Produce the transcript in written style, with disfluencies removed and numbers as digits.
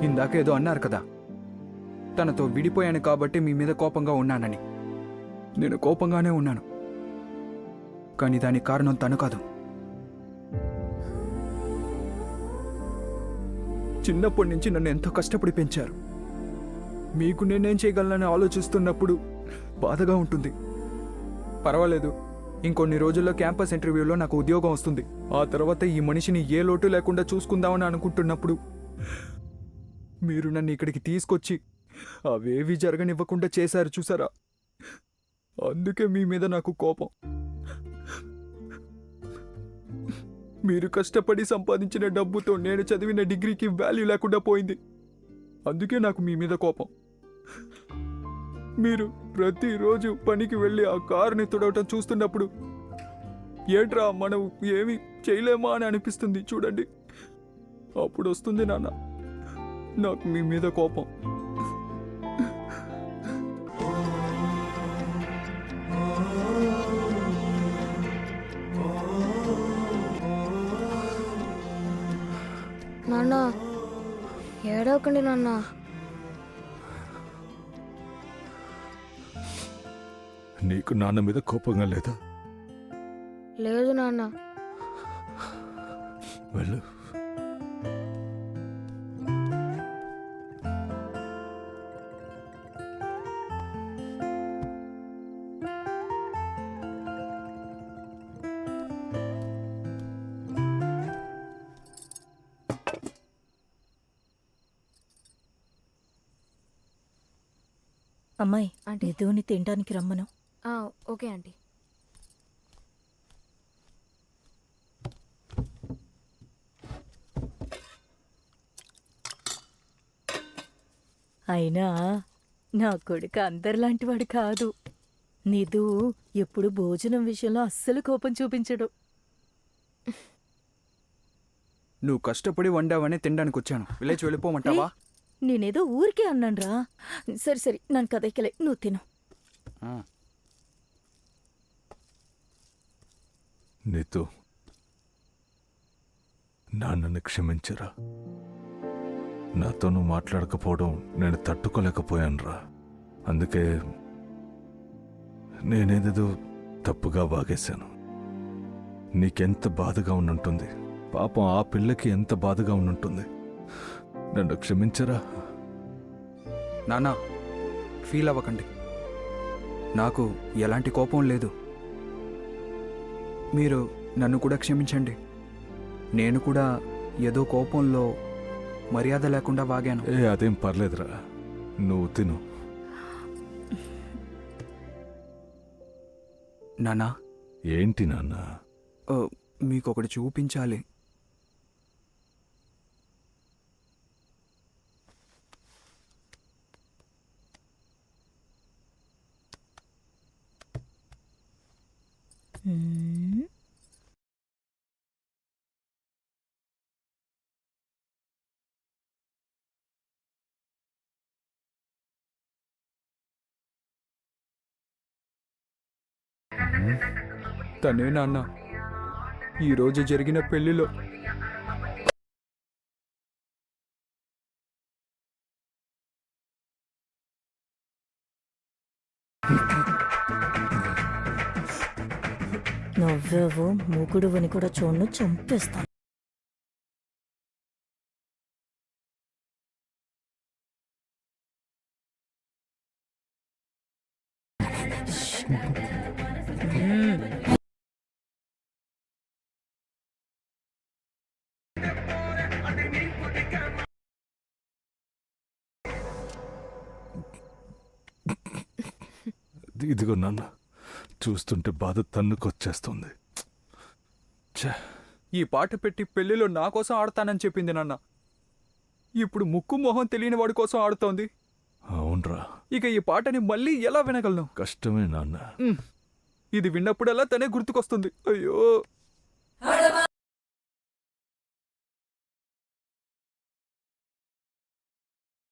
ఇందాక ఏదో అన్నారు కదా, తనతో విడిపోయాను కాబట్టి మీ మీద కోపంగా ఉన్నానని. నేను కోపంగానే ఉన్నాను, కానీ దానికి కారణం తను కాదు. చిన్నప్పటి నుంచి నన్ను ఎంతో కష్టపడి పెంచారు. మీకు నేనేం చేయగలనని ఆలోచిస్తున్నప్పుడు బాధగా ఉంటుంది. పర్వాలేదు, ఇంకొన్ని రోజుల్లో క్యాంపస్ ఇంటర్వ్యూలో నాకు ఉద్యోగం వస్తుంది. ఆ తర్వాత ఈ మనిషిని ఏ లోటు లేకుండా చూసుకుందామని అనుకుంటున్నప్పుడు మీరు నన్ను ఇక్కడికి తీసుకొచ్చి అవేవి జరగనివ్వకుండా చేశారు చూసారా. అందుకే మీ మీద నాకు కోపం. మీరు కష్టపడి సంపాదించిన డబ్బుతో నేను చదివిన డిగ్రీకి వాల్యూ లేకుండా పోయింది. అందుకే నాకు మీ మీద కోపం. మీరు ప్రతిరోజు పనికి వెళ్ళి ఆ కారుని తుడవటం చూస్తున్నప్పుడు ఏంట్రా మనం ఏమి చేయలేమా అని అనిపిస్తుంది చూడండి. అప్పుడు వస్తుంది నాన్న నాకు మీ మీద కోపం. నాన్న ఏడవకండి నాన్న. నీకు నాన్న మీద కోపంగా లేదా? లేదు నాన్న. వెళ్ళు. అమ్మాయి, నిధుని తినడానికి రమ్మను. Okay aunty. అయినా నా కొడుకు అందరిలాంటివాడు కాదు. నిధు ఎప్పుడు భోజనం విషయంలో అస్సలు కోపం చూపించడు. నువ్వు కష్టపడి వండావని తినడానికి వచ్చాను. విలేజ్ వెళ్ళిపోమంటావా? నేనేదో ఊరికే అన్నాన్రా. సరే సరే, నన్ను కదైకలే, నువ్వు తిను. నీతో నాన్నని క్షమించరా. నాతో నువ్వు మాట్లాడకపోవడం నేను తట్టుకోలేకపోయానురా. అందుకే నేనేదేదో తప్పుగా వాగేశాను. నీకెంత బాధగా ఉండుంటుంది. పాపం ఆ పిల్లకి ఎంత బాధగా ఉండుంటుంది. నన్ను క్షమించరా. నానా, ఫీల్ అవ్వకండి. నాకు ఎలాంటి కోపం లేదు. మీరు నన్ను కూడా క్షమించండి. నేను కూడా ఏదో కోపంలో మర్యాద లేకుండా వాగాను. అదేం పర్లేదురా, నువ్వు తిను. నానా. ఏంటి నాన్న? మీకొకటి చూపించాలి. తనే నాన్న ఈరోజు జరిగిన పెళ్లిలో. నువ్వేవో మూకుడువని కూడా చూడను, చంపేస్తాను. ఇదిగో నాన్న, చూస్తుంటే బాధ తన్నుకొచ్చేస్తుంది. ఈ పాట పెట్టి పెళ్లిలో నా కోసం ఆడతానని చెప్పింది నాన్న. ఇప్పుడు ముక్కు మొహం తెలియని వాడి కోసం ఆడుతోంది. అవునరా. ఇక ఈ పాటని మళ్ళీ ఎలా వినగలను? కష్టమే నాన్న. ఇది విన్నప్పుడల్లా తనే గుర్తుకొస్తుంది. అయ్యో.